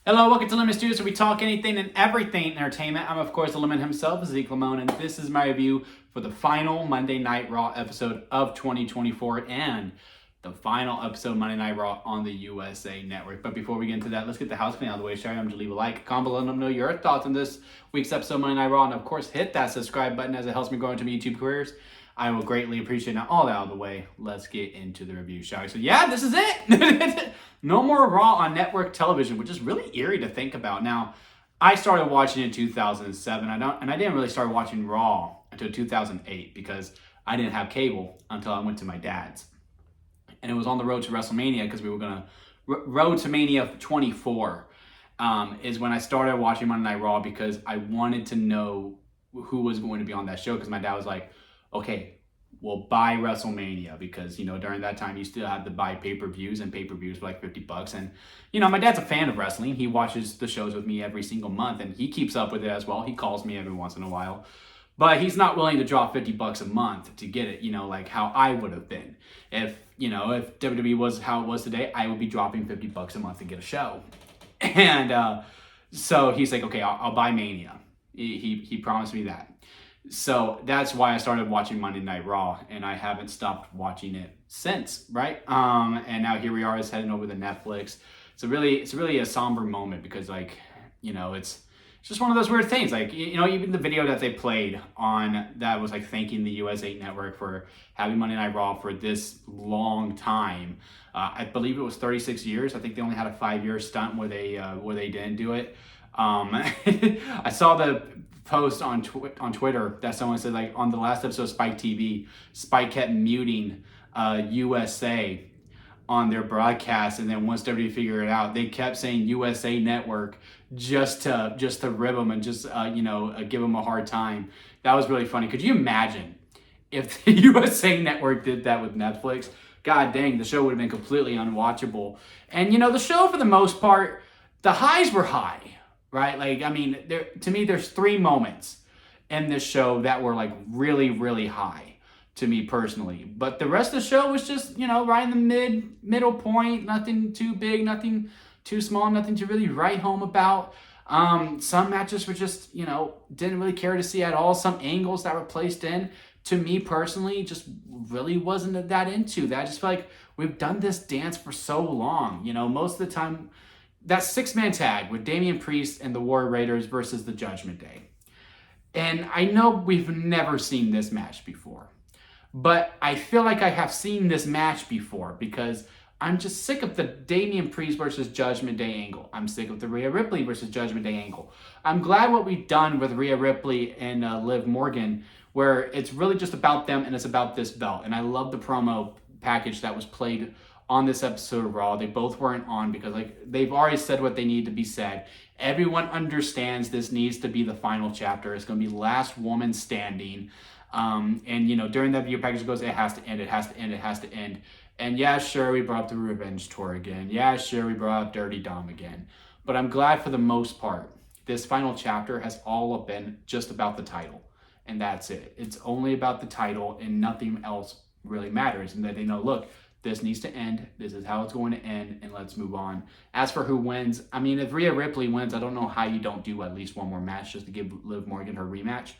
Hello, welcome to Lemon Studios, where we talk anything and everything entertainment. I'm, of course, the Lemon himself, Zeke Lamone, and this is my review for the final Monday Night Raw episode of 2024 and the final episode of Monday Night Raw on the USA Network. But before we get into that, let's get the house clean out of the way. Shall I'm to leave a like, comment below, and let me know your thoughts on this week's episode of Monday Night Raw. And, of course, hit that subscribe button as it helps me grow into my YouTube careers. I will greatly appreciate it. Now, all that out of the way, let's get into the review, shall we? So, yeah, this is it. No more Raw on network television, which is really eerie to think about. Now, I started watching in 2007, and I didn't really start watching Raw until 2008 because I didn't have cable until I went to my dad's. And it was on the road to WrestleMania because we were going to... Road to Mania 24 is when I started watching Monday Night Raw because I wanted to know who was going to be on that show because my dad was like, okay, we'll buy WrestleMania because, you know, during that time you still had to buy pay-per-views and pay-per-views for like $50. And, you know, my dad's a fan of wrestling. He watches the shows with me every single month and he keeps up with it as well. He calls me every once in a while, but he's not willing to drop $50 a month to get it, you know, like how I would have been. If WWE was how it was today, I would be dropping $50 a month to get a show. And so he's like, okay, I'll buy Mania. He promised me that. So that's why I started watching Monday Night Raw, and I haven't stopped watching it since, right? And now here we are, it's heading over to Netflix. It's really a somber moment because, like, you know, it's just one of those weird things. Like, you know, even the video that they played on that was like thanking the USA Network for having Monday Night Raw for this long time. I believe it was 36 years. I think they only had a 5-year stunt where they didn't do it. I saw the post on Twitter that someone said, like, on the last episode of Spike TV, Spike kept muting USA on their broadcast, and then once WWE figured it out, they kept saying USA Network just to rib them and just give them a hard time. That was really funny. Could you imagine if the USA Network did that with Netflix? God dang, the show would have been completely unwatchable. And, you know, the show, for the most part, the highs were high. Right? Like, I mean, to me, there's 3 moments in this show that were like really, really high to me personally. But the rest of the show was just, you know, right in the middle point. Nothing too big, nothing too small, nothing to really write home about. Some matches were just, you know, didn't really care to see at all. Some angles that were placed in, to me personally, just really wasn't that into that. I just feel like we've done this dance for so long. You know, most of the time, that 6-man tag with Damian Priest and the War Raiders versus the Judgment Day. And I know we've never seen this match before, but I feel like I have seen this match before because I'm just sick of the Damian Priest versus Judgment Day angle. I'm sick of the Rhea Ripley versus Judgment Day angle. I'm glad what we've done with Rhea Ripley and Liv Morgan, where it's really just about them and it's about this belt. And I love the promo package that was played on this episode of Raw. They both weren't on because, like, they've already said what they need to be said. Everyone understands this needs to be the final chapter. It's going to be last woman standing. And, you know, during that video package, it goes, it has to end, it has to end, it has to end. And yeah, sure, we brought up the Revenge Tour again. Yeah, sure, we brought up Dirty Dom again. But I'm glad for the most part, this final chapter has all been just about the title. And that's it. It's only about the title and nothing else really matters. And that they know, look, this needs to end. This is how it's going to end, and let's move on. As for who wins, I mean, if Rhea Ripley wins, I don't know how you don't do at least one more match just to give Liv Morgan her rematch.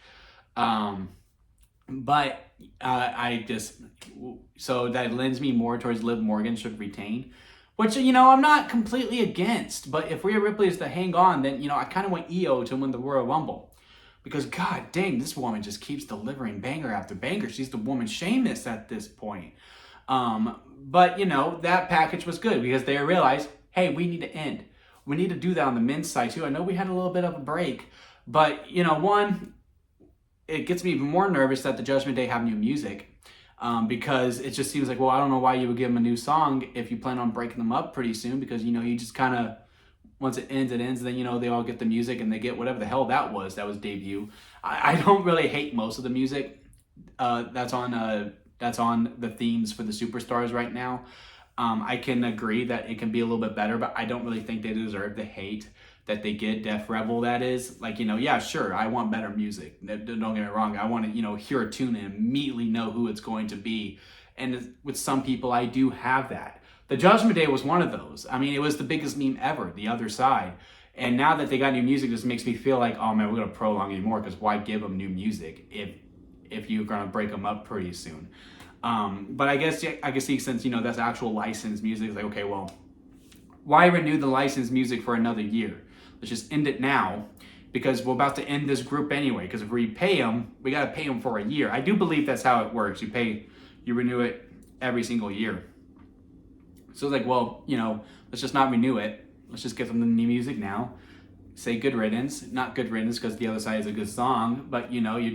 So that lends me more towards Liv Morgan should retain, which, you know, I'm not completely against. But if Rhea Ripley is to hang on, then, you know, I kind of want Io to win the Royal Rumble. Because, god dang, this woman just keeps delivering banger after banger. She's the woman Sheamus at this point. But, you know, that package was good because they realized, hey, we need to end. We need to do that on the men's side, too. I know we had a little bit of a break, but, you know, one, it gets me even more nervous that the Judgment Day have new music because it just seems like, well, I don't know why you would give them a new song if you plan on breaking them up pretty soon because, you know, you just kind of, once it ends, and then, you know, they all get the music and they get whatever the hell that was debut. I don't really hate most of the music that's on the themes for the superstars right now. I can agree that it can be a little bit better, but I don't really think they deserve the hate that they get. Def Rebel, that is. Like, you know, yeah, sure, I want better music. Don't get me wrong. I want to, you know, hear a tune and immediately know who it's going to be. And with some people, I do have that. The Judgment Day was one of those. I mean, it was the biggest meme ever, the other side. And now that they got new music, this makes me feel like, oh man, we're going to prolong anymore, because why give them new music if you're going to break them up pretty soon? But I guess I can see, since, you know, that's actual licensed music, it's like, okay, well, why renew the licensed music for another year? Let's just end it now, because we're about to end this group anyway. Because if we pay them, we got to pay them for a year. I do believe that's how it works. You renew it every single year. So it's like, well, you know, let's just not renew it. Let's just get them the new music now. Say good riddance. Not good riddance because the other side is a good song, but you know, you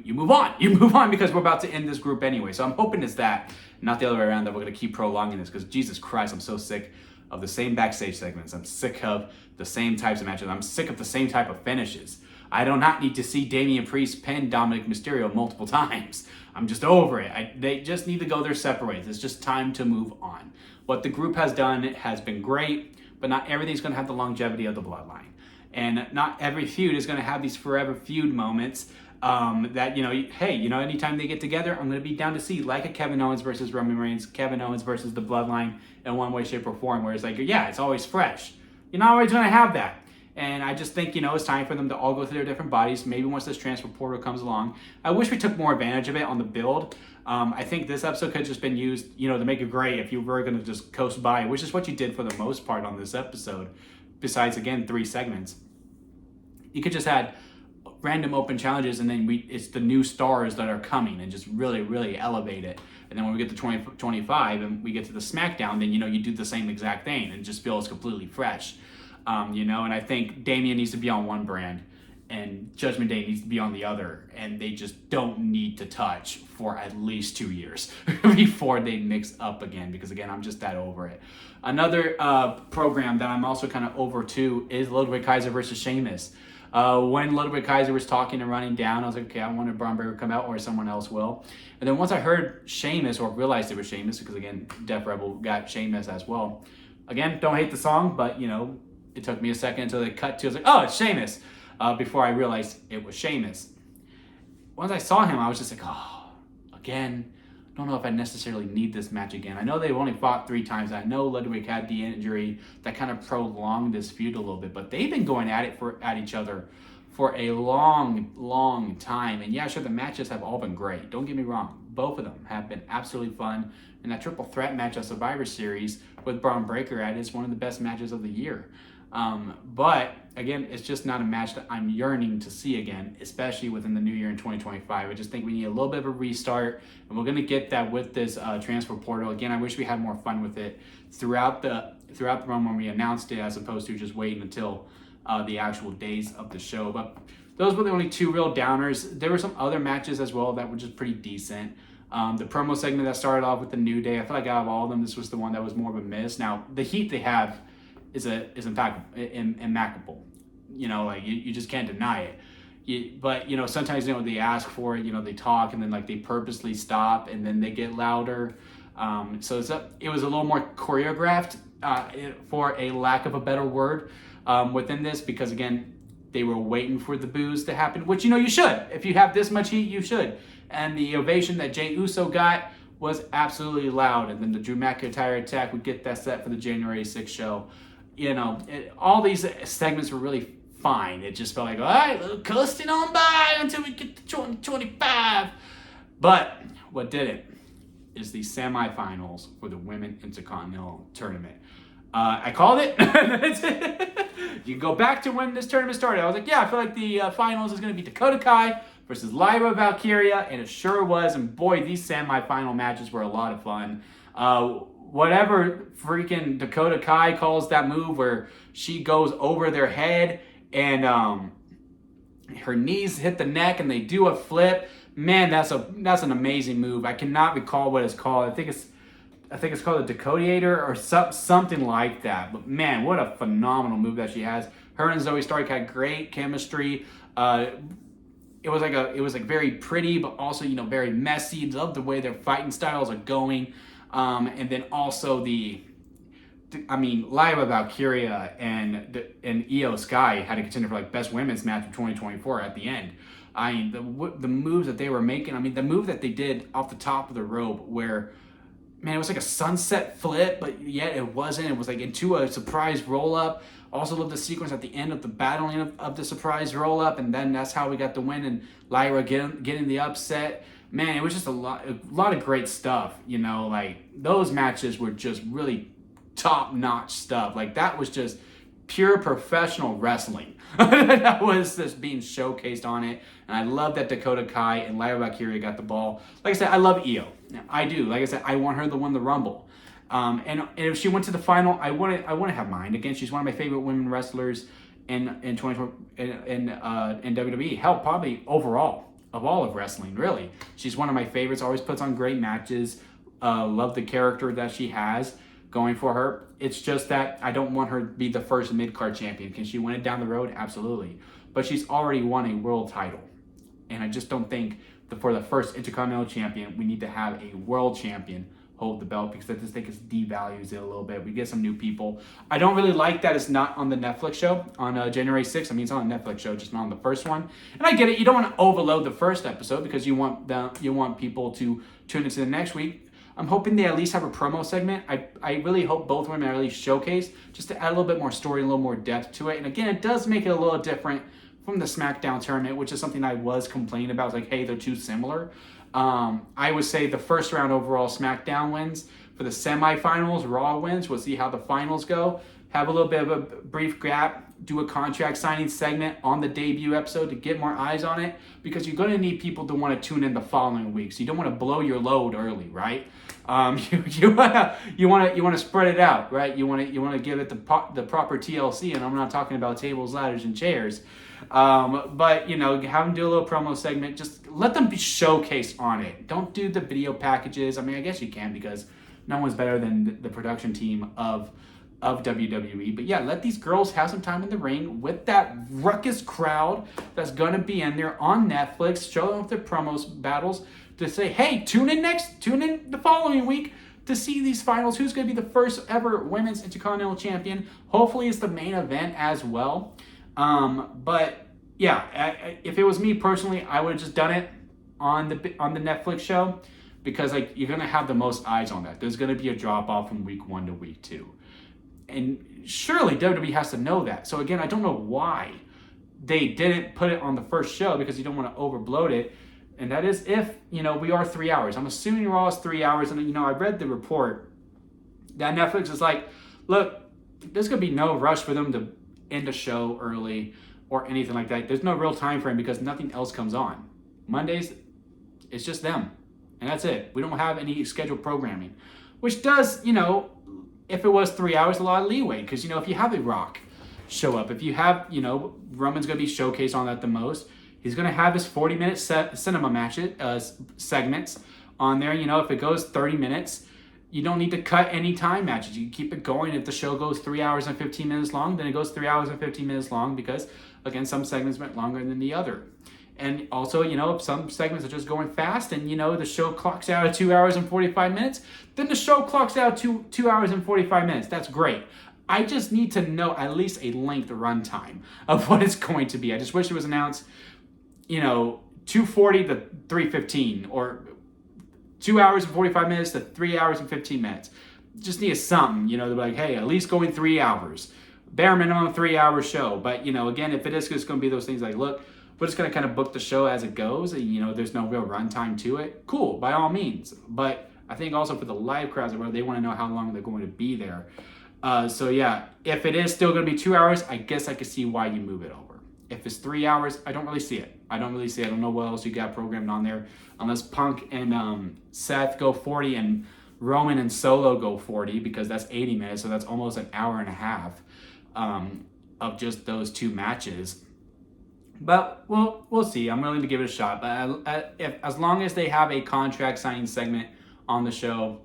move on. You move on, because we're about to end this group anyway. So I'm hoping it's that, not the other way around, that we're going to keep prolonging this, because Jesus Christ, I'm so sick of the same backstage segments. I'm sick of the same types of matches. I'm sick of the same type of finishes. I do not need to see Damian Priest pin Dominic Mysterio multiple times. I'm just over it. They just need to go their separate ways. It's just time to move on. What the group has done has been great, but not everything's going to have the longevity of the bloodline. And not every feud is going to have these forever feud moments that, you know, hey, you know, anytime they get together, I'm going to be down to see, like a Kevin Owens versus Roman Reigns, Kevin Owens versus the bloodline in one way, shape, or form, where it's like, yeah, it's always fresh. You're not always going to have that. And I just think, you know, it's time for them to all go through their different bodies. Maybe once this transfer portal comes along. I wish we took more advantage of it on the build. I think this episode could have just been used, you know, to make it great if you were going to just coast by, which is what you did for the most part on this episode, besides, again, 3 segments. You could just add random open challenges, and then it's the new stars that are coming, and just really, really elevate it. And then when we get to 2025 and we get to the SmackDown, then, you know, you do the same exact thing and just feels completely fresh. You know, and I think Damian needs to be on one brand and Judgment Day needs to be on the other, and they just don't need to touch for at least 2 years before they mix up again, because again, I'm just that over it. Another program that I'm also kind of over too is Ludwig Kaiser versus Sheamus. When Ludwig Kaiser was talking and running down, I was like, okay, I wanted Braun Breaker to come out, or someone else will. And then once I heard Sheamus, or realized it was Sheamus, because again, Def Rebel got Sheamus as well. Again, don't hate the song, but you know, it took me a second until they cut to, I was like, oh, it's Sheamus, before I realized it was Sheamus. Once I saw him, I was just like, oh, again, don't know if I necessarily need this match again. I know they've only fought 3 times. I know Ludwig had the injury that kind of prolonged this feud a little bit, but they've been going at each other for a long, long time. And yeah, sure, the matches have all been great. Don't get me wrong. Both of them have been absolutely fun. And that triple threat match at Survivor Series with Braun Breaker at is one of the best matches of the year. But again, it's just not a match that I'm yearning to see again, especially within the new year in 2025. I just think we need a little bit of a restart, and we're going to get that with this transfer portal. Again, I wish we had more fun with it throughout the run when we announced it, as opposed to just waiting until the actual days of the show. But those were the only 2 real downers. There were some other matches as well that were just pretty decent. The promo segment that started off with the New Day, I feel like out of all of them, this was the one that was more of a miss. Now, the heat they have is impeccable. You know, like you just can't deny it. But you know, sometimes, you know, they ask for it, you know, they talk, and then like they purposely stop, and then they get louder. So it was a little more choreographed, for a lack of a better word, within this, because again, they were waiting for the boos to happen, which, you know, you should. If you have this much heat, you should. And the ovation that Jey Uso got was absolutely loud. And then the Drew McIntyre attack would get that set for the January 6th show. You know, all these segments were really fine. It just felt like, all right, coasting on by until we get to 2025. But what did it is the semifinals for the Women Intercontinental Tournament. I called it. You go back to when this tournament started. I was like, yeah, I feel like the finals is going to be Dakota Kai versus Lyra Valkyria, and it sure was. And boy, these semifinal matches were a lot of fun. Whatever freaking Dakota Kai calls that move where she goes over their head and her knees hit the neck and they do a flip. Man, that's an amazing move. I cannot recall what it's called. I think it's called a Dakodiator or something like that. But man, what a phenomenal move that she has. Her and Zoe Stark had great chemistry. It was like very pretty, but also, you know, very messy. Love the way their fighting styles are going. And then also Lyra Valkyria and Io Sky had a contender for like best women's match of 2024 at the end. I mean, the moves that they were making. I mean, the move that they did off the top of the rope where man, it was like a sunset flip, but yet it wasn't. It was like into a surprise roll-up. Also love the sequence at the end of the battling of the surprise roll-up, and then that's how we got the win and Lyra getting the upset. Man, it was just a lot of great stuff, you know, like those matches were just really top-notch stuff. Like that was just pure professional wrestling that was just being showcased on it. And I love that Dakota Kai and Lyra Valkyria got the ball. Like I said, I love Io. I do. Like I said, I want her to win the Rumble. And if she went to the final, I want to have mine. Again, she's one of my favorite women wrestlers in 2020 in WWE. Hell, probably overall of all of wrestling, really. She's one of my favorites. Always puts on great matches. Love the character that she has going for her. It's just that I don't want her to be the first mid-card champion. Can she win it down the road? Absolutely. But she's already won a world title. And I just don't think that for the first Intercontinental Champion, we need to have a world champion hold the belt, because I just think it devalues it a little bit. We get some new people. I don't really like that it's not on the Netflix show on January 6th. I mean, it's on a Netflix show, just not on the first one. And I get it. You don't want to overload the first episode because you want people to tune into the next week. I'm hoping they at least have a promo segment. I really hope both women are at least showcased just to add a little bit more story, a little more depth to it. And again, it does make it a little different from the SmackDown tournament, which is something I was complaining about. I was like, hey, they're too similar. I would say the first round overall SmackDown wins. For the semifinals, Raw wins. We'll see how the finals go. Have a little bit of a brief gap. Do a contract signing segment on the debut episode to get more eyes on it, because you're going to need people to want to tune in the following week. So you don't want to blow your load early, right? You want to spread it out, right? You want to give it the proper TLC, and I'm not talking about tables, ladders, and chairs. But you know, have them do a little promo segment. Just let them be showcased on it. Don't do the video packages. I mean, I guess you can, because no one's better than the production team of WWE. But yeah, let these girls have some time in the ring with that ruckus crowd that's going to be in there on Netflix. Show them their promos battles to say, hey, tune in the following week to see these finals. Who's going to be the first ever women's Intercontinental Champion? Hopefully it's the main event as well. But yeah, if it was me personally, I would have just done it on the Netflix show, because like you're going to have the most eyes on that. There's going to be a drop off from week 1 to week 2. And surely WWE has to know that. So again, I don't know why they didn't put it on the first show, because you don't want to overbloat it. And that is if, you know, we are 3 hours. I'm assuming Raw is 3 hours. And, you know, I read the report that Netflix is like, look, there's going to be no rush for them to end a show early or anything like that. There's no real time frame because nothing else comes on. Mondays, it's just them. And that's it. We don't have any scheduled programming. Which does, you know, if it was 3 hours, a lot of leeway. Because, you know, if you have a Rock show up, if you have, you know, Roman's going to be showcased on that the most. He's going to have his 40-minute cinema matches, segments on there. You know, if it goes 30 minutes, you don't need to cut any time matches. You can keep it going. If the show goes 3 hours and 15 minutes long, then it goes 3 hours and 15 minutes long, because, again, some segments went longer than the other. And also, you know, if some segments are just going fast and, you know, the show clocks out at 2 hours and 45 minutes, then the show clocks out to 2 hours and 45 minutes. That's great. I just need to know at least a length runtime of what it's going to be. I just wish it was announced, you know, 2:40 to 3:15, or 2 hours and 45 minutes to 3 hours and 15 minutes. Just need something, you know, to be like, hey, at least going 3 hours. Bare minimum 3 hour show. But, you know, again, if it is just going to be those things like, look, we're just going to kind of book the show as it goes, and, you know, there's no real runtime to it. Cool, by all means. But I think also for the live crowds, where they want to know how long they're going to be there. So yeah, if it is still going to be 2 hours, I guess I could see why you move it over. If it's 3 hours, I don't really see it. I don't know what else you got programmed on there, unless Punk and Seth go 40 and Roman and Solo go 40, because that's 80 minutes, so that's almost an hour and a half of just those two matches. But we'll see. I'm willing to give it a shot. But as long as they have a contract signing segment on the show,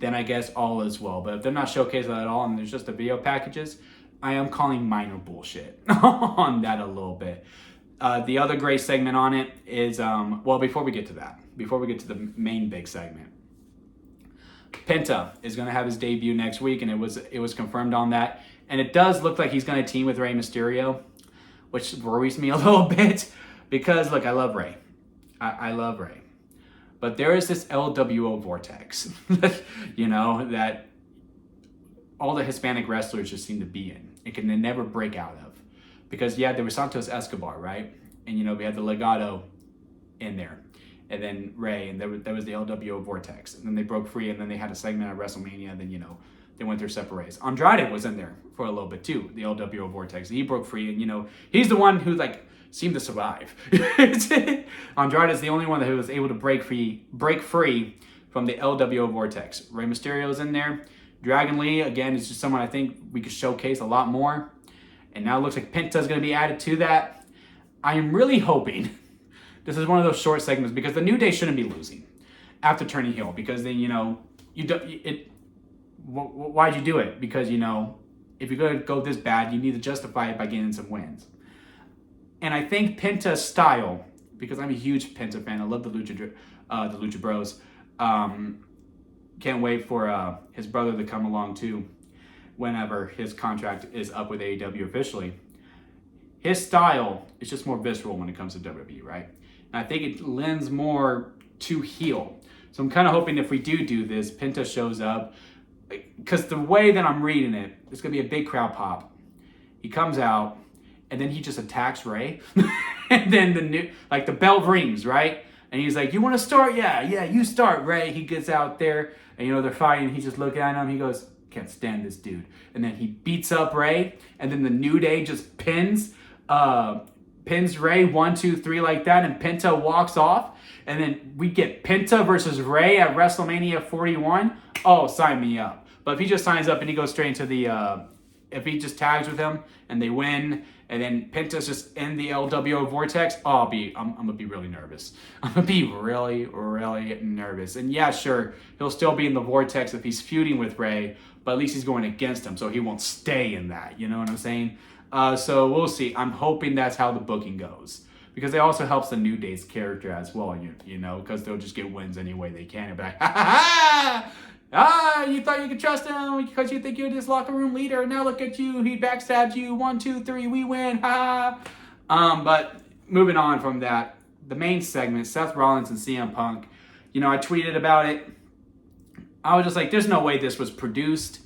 then I guess all is well. But if they're not showcased at all and there's just the video packages, I am calling minor bullshit on that a little bit. The other great segment on it is, before we get to the main big segment, Penta is going to have his debut next week, and it was confirmed on that. And it does look like he's going to team with Rey Mysterio, which worries me a little bit, because, look, I love Rey. I love Rey. But there is this LWO vortex, that all the Hispanic wrestlers just seem to be in. It can never break out of. Because, there was Santos Escobar, right? And, we had the Legado in there. And then Ray, and there was the LWO vortex. And then they broke free, and then they had a segment at WrestleMania, and then, they went their separate ways. Andrade was in there for a little bit, too, the LWO vortex. He broke free, and, he's the one who, seemed to survive. Andrade is the only one that was able to break free from the LWO vortex. Rey Mysterio's in there. Dragon Lee, again, is just someone I think we could showcase a lot more. And now it looks like Penta's going to be added to that. I am really hoping this is one of those short segments, because the New Day shouldn't be losing after turning heel, because then, why'd you do it? Because, if you're going to go this bad, you need to justify it by getting some wins. And I think Penta's style, because I'm a huge Penta fan, I love the Lucha Bros. Can't wait for his brother to come along too, whenever his contract is up with AEW officially. His style is just more visceral when it comes to WWE, right? And I think it lends more to heel. So I'm kind of hoping if we do this, Penta shows up, because the way that I'm reading it, it's going to be a big crowd pop. He comes out, and then he just attacks Ray. And then the bell rings, right? And he's like, you want to start? Yeah, you start, Ray. He gets out there, and they're fighting. He's just looking at him. He goes, can't stand this dude. And then he beats up Ray, and then the New Day just pins Ray 1, 2, 3 like that, and Penta walks off. And then we get Penta versus Ray at WrestleMania 41. Oh, sign me up. But if he just signs up and he goes straight into if he just tags with him and they win, and then Penta's just in the LWO vortex, I'm gonna be really nervous. I'm gonna be really, really nervous. And yeah, sure, he'll still be in the vortex if he's feuding with Ray, but at least he's going against him, so he won't stay in that. You know what I'm saying? So we'll see. I'm hoping that's how the booking goes, because it also helps the New Day's character as well. Because they'll just get wins any way they can. And be like, you thought you could trust him because you think you're this locker room leader. Now look at you. He backstabbed you. 1, 2, 3, we win. But moving on from that, the main segment, Seth Rollins and CM Punk. I tweeted about it. I was just like, there's no way this was produced.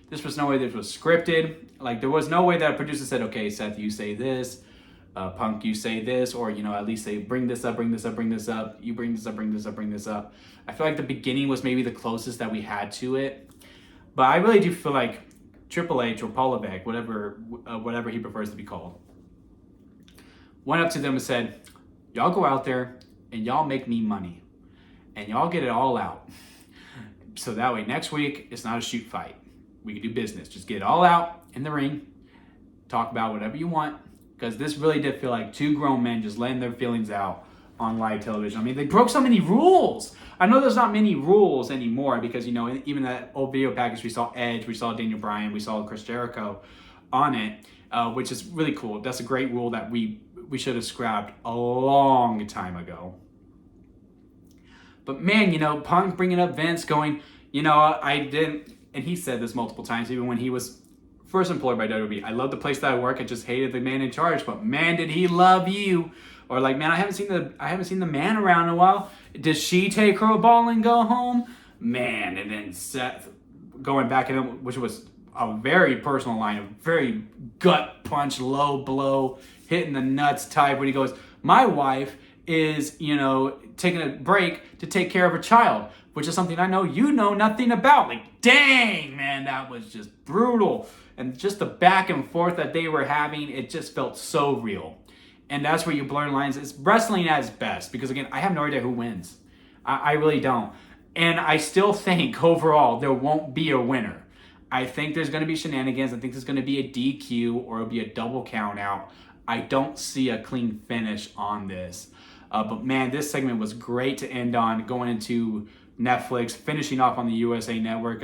There's no way this was scripted. There was no way that a producer said, okay, Seth, you say this. Punk, you say this, or at least say bring this up, bring this up, bring this up. You bring this up, bring this up, bring this up. I feel like the beginning was maybe the closest that we had to it, but I really do feel like Triple H or Paul Levesque, whatever he prefers to be called, went up to them and said, "Y'all go out there and y'all make me money, and y'all get it all out, so that way next week it's not a shoot fight. We can do business. Just get it all out in the ring, talk about whatever you want." Because this really did feel like two grown men just letting their feelings out on live television. I mean, they broke so many rules. I know there's not many rules anymore because, even that old video package, we saw Edge, we saw Daniel Bryan, we saw Chris Jericho on it, which is really cool. That's a great rule that we should have scrapped a long time ago. But man, Punk bringing up Vince going, I didn't, and he said this multiple times, even when he was first employed by WWE. I love the place that I work. I just hated the man in charge, but man, did he love you? Or man, I haven't seen the man around in a while. Does she take her ball and go home? Man, and then Seth going back at him, which was a very personal line, a very gut punch, low blow, hitting the nuts type. When he goes, "My wife is, taking a break to take care of her child," which is something I know you know nothing about. Dang, man, that was just brutal. And just the back and forth that they were having, it just felt so real. And that's where you blur lines. It's wrestling at its best. Because again, I have no idea who wins. I really don't. And I still think overall there won't be a winner. I think there's going to be shenanigans. I think there's going to be a DQ or it'll be a double count out. I don't see a clean finish on this. But man, this segment was great to end on, going into Netflix, finishing off on the USA Network,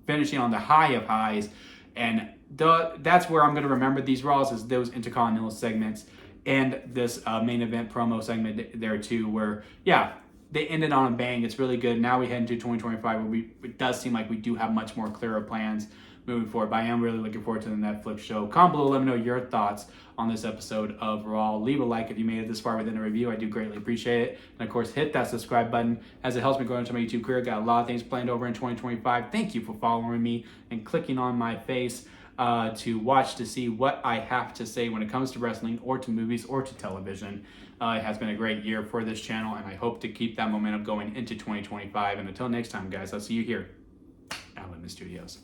finishing on the high of highs. And that's where I'm going to remember these Raws, is those Intercontinental segments and this main event promo segment there too, where, they ended on a bang. It's really good. Now we head into 2025 where it does seem like we do have much more clearer plans, moving forward. But I am really looking forward to the Netflix show. Comment below, let me know your thoughts on this episode of Raw. Leave a like if you made it this far within a review. I do greatly appreciate it. And of course, hit that subscribe button as it helps me grow into my YouTube career. Got a lot of things planned over in 2025. Thank you for following me and clicking on my face to watch to see what I have to say when it comes to wrestling or to movies or to television. It has been a great year for this channel, and I hope to keep that momentum going into 2025. And until next time, guys, I'll see you here at Limit Studios.